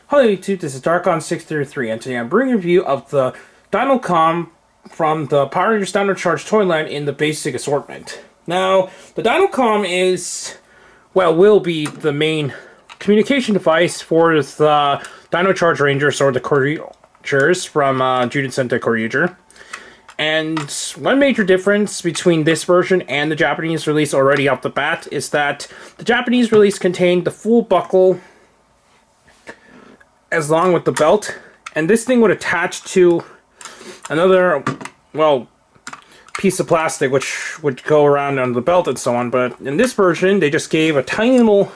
Hello YouTube, this is Darkon633 and today I'm bringing a review of the Dino Com from the Power Rangers Dino Charge toy line in the basic assortment. Now, the Dino Com will be the main communication device for the Dino Charge Rangers or the Kyoryugers from Juden Sentai Kyoryuger. And one major difference between this version and the Japanese release already off the bat is that the Japanese release contained the full buckle as long with the belt, and this thing would attach to another, piece of plastic which would go around on the belt and so on. But in this version, they just gave a tiny little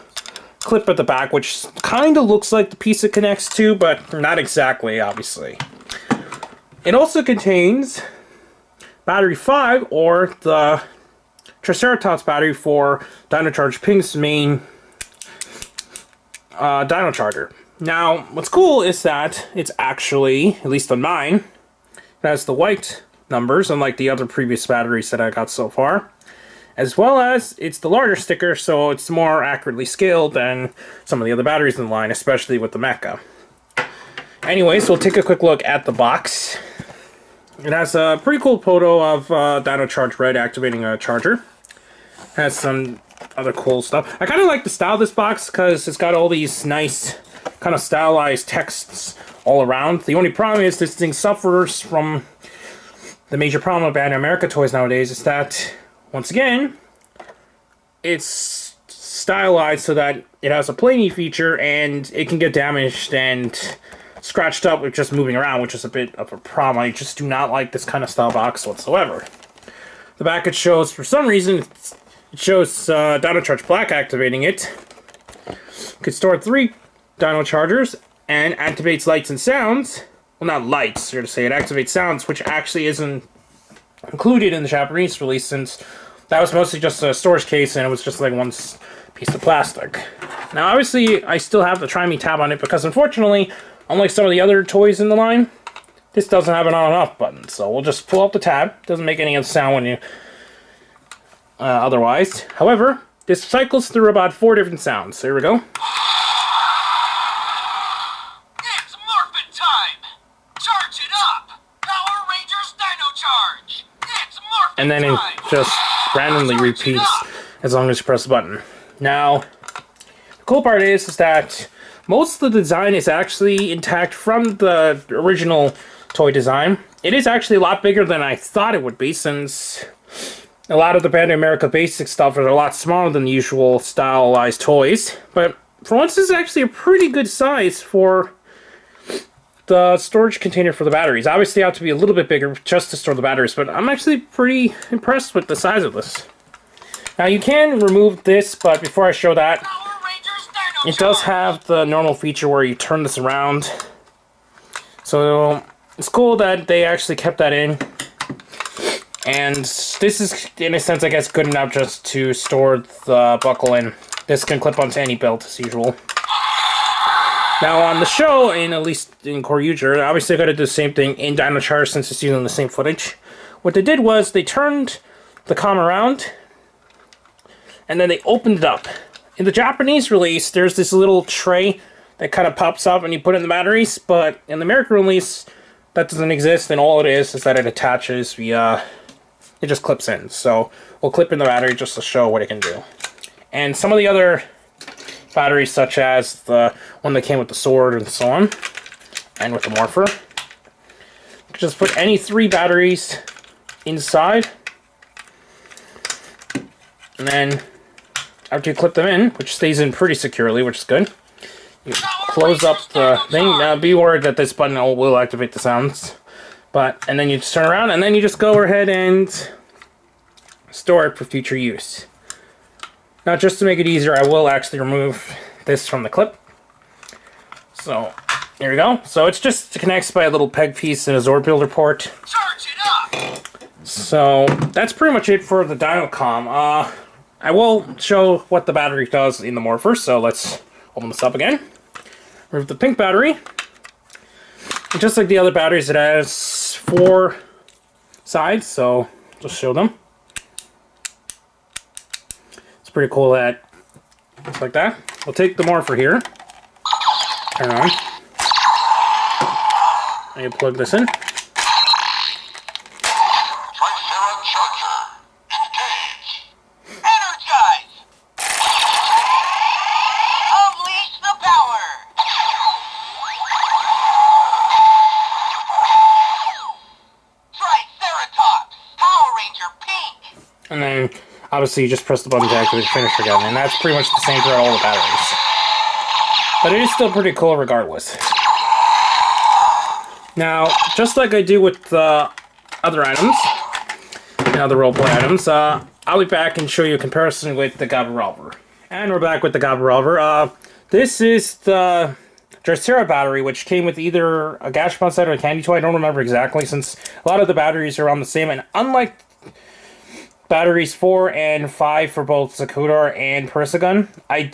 clip at the back, which kind of looks like the piece it connects to, but not exactly, obviously. It also contains Battery 5, or the Triceratops battery for Dino Charge Pink's main Dino Charger. Now, what's cool is that it's actually, at least on mine, it has the white numbers, unlike the other previous batteries that I got so far. As well as, it's the larger sticker, so it's more accurately scaled than some of the other batteries in the line, especially with the Mecha. Anyways, we'll take a quick look at the box. It has a pretty cool photo of Dino Charge Red activating a charger. It has some other cool stuff. I kind of like the style of this box because it's got all these nice kind of stylized texts all around. The only problem is this thing suffers from the major problem of Bandai of America toys nowadays, is that, once again, it's stylized so that it has a planing feature and it can get damaged and scratched up with just moving around, which is a bit of a problem. I just do not like this kind of style box whatsoever. The back, it shows, for some reason, it shows Dino Charge Black activating it. You could store 3 Dino Chargers and activates lights and sounds. Well, not lights, you're to say it activates sounds, which actually isn't included in the Japanese release, since that was mostly just a storage case and it was just like one piece of plastic. Now, obviously, I still have the Try Me tab on it because, unfortunately, unlike some of the other toys in the line, this doesn't have an on and off button. So we'll just pull up the tab. It doesn't make any sound when you otherwise. However, this cycles through about 4 different sounds. There we go. It's morphin' time! Charge it up! Power Rangers Dino Charge! It's morphin' And then it just randomly repeats as long as you press the button. Now, the cool part is that most of the design is actually intact from the original toy design. It is actually a lot bigger than I thought it would be, since a lot of the Bandai of America basic stuff are a lot smaller than the usual stylized toys. But for once, this is actually a pretty good size for the storage container for the batteries. Obviously, you have to be a little bit bigger just to store the batteries, but I'm actually pretty impressed with the size of this. Now, you can remove this, but before I show that, it does have the normal feature where you turn this around. So it's cool that they actually kept that in. And this is, in a sense, I guess, good enough just to store the buckle in. This can clip onto any belt as usual. Now on the show, at least in Kyoryuger, obviously I got to do the same thing in Dino Charge since it's using the same footage. What they did was they turned the com around and then they opened it up. In the Japanese release, there's this little tray that kind of pops up and you put in the batteries, but in the American release, that doesn't exist, and all it is that it attaches via, it just clips in. So we'll clip in the battery just to show what it can do. And some of the other batteries, such as the one that came with the sword and so on, and with the morpher, you can just put any 3 batteries inside, and then after you clip them in, which stays in pretty securely, which is good, you close up the thing. Now, be worried that this button will activate the sounds. And then you just turn around, and then you just go ahead and store it for future use. Now, just to make it easier, I will actually remove this from the clip. So, there we go. So, it just connects by a little peg piece and a Zord Builder port. Charge it up! So, that's pretty much it for the Dino Com. I will show what the battery does in the morpher, so let's open this up again. Remove the pink battery. And just like the other batteries, it has 4 sides, so just show them. It's pretty cool that it's like that. We'll take the morpher here, turn on. I plug this in. Triceratops, engage! Energize! Unleash the power! Triceratops, Power Ranger Pink! And then, obviously, you just press the button to activate the finisher gun, and that's pretty much the same throughout all the batteries. But it is still pretty cool regardless. Now, just like I do with the other items, the roleplay items, I'll be back and show you a comparison with the God Revolver. And we're back with the God Revolver. This is the Triceratops battery, which came with either a Gashapon set or a candy toy. I don't remember exactly, since a lot of the batteries are on the same. And unlike batteries 4 and 5 for both Zakutar and Persigun, I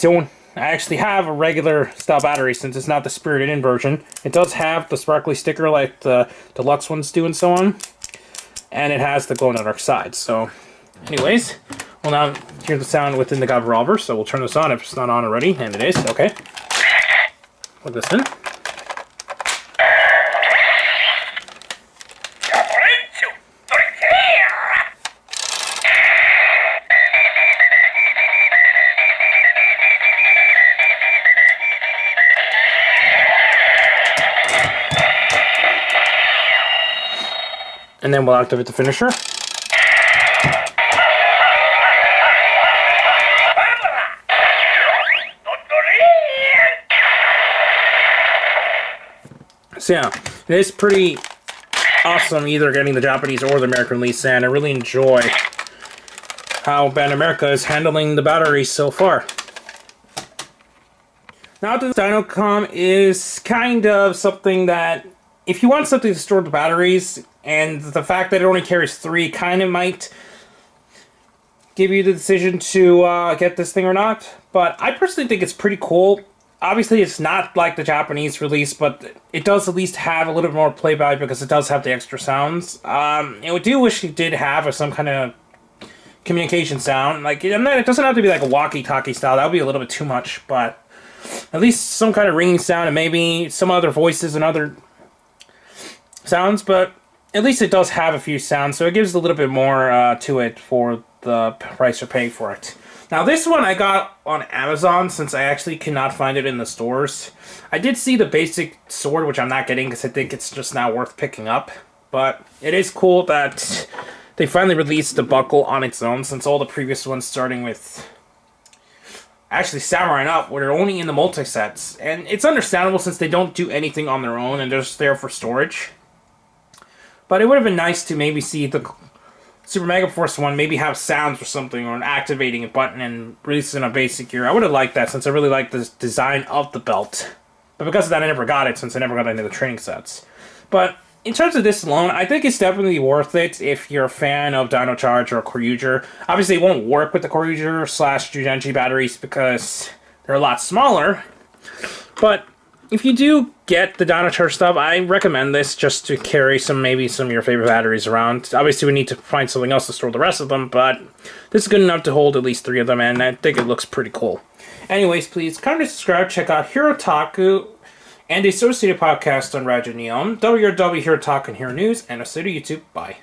actually have a regular style battery since it's not the Spirited In version. It does have the sparkly sticker like the deluxe ones do and so on. And it has the glow in the dark side. So, anyways, we'll now hear the sound within the God Revolver. So we'll turn this on if it's not on already. And it is. Okay. Plug this in. And then we'll activate the finisher. So yeah, it is pretty awesome either getting the Japanese or the American release, and I really enjoy how Bandai America is handling the batteries so far. Now, the Dino Com is kind of something that, if you want something to store the batteries, and the fact that it only carries 3 kind of might give you the decision to get this thing or not. But I personally think it's pretty cool. Obviously, it's not like the Japanese release, but it does at least have a little bit more play value because it does have the extra sounds. And I do wish it did have some kind of communication sound. Like, it doesn't have to be like a walkie-talkie style. That would be a little bit too much, but at least some kind of ringing sound and maybe some other voices and other sounds, but at least it does have a few sounds, so it gives a little bit more to it for the price you're paying for it. Now, this one I got on Amazon since I actually cannot find it in the stores. I did see the basic sword, which I'm not getting because I think it's just not worth picking up, but it is cool that they finally released the buckle on its own, since all the previous ones, starting with actually Samurai and up, were only in the multi-sets, and it's understandable since they don't do anything on their own and they're just there for storage. But it would have been nice to maybe see the Super Mega Force one maybe have sounds or something, or an activating a button and release it in a basic gear. I would have liked that since I really like the design of the belt. But because of that, I never got it since I never got into the training sets. But in terms of this alone, I think it's definitely worth it if you're a fan of Dino Charge or Kyoryuger. Obviously, it won't work with the Kyoryuger / Jujanji batteries because they're a lot smaller. But if you do get the Dino Charge stuff, I recommend this just to carry maybe some of your favorite batteries around. Obviously, we need to find something else to store the rest of them, but this is good enough to hold at least 3 of them, and I think it looks pretty cool. Anyways, please comment and subscribe, check out Hirotaku and the associated podcast on Rajio Nihon, WRW Hero Talk and Hero News, and I'll see you YouTube. Bye.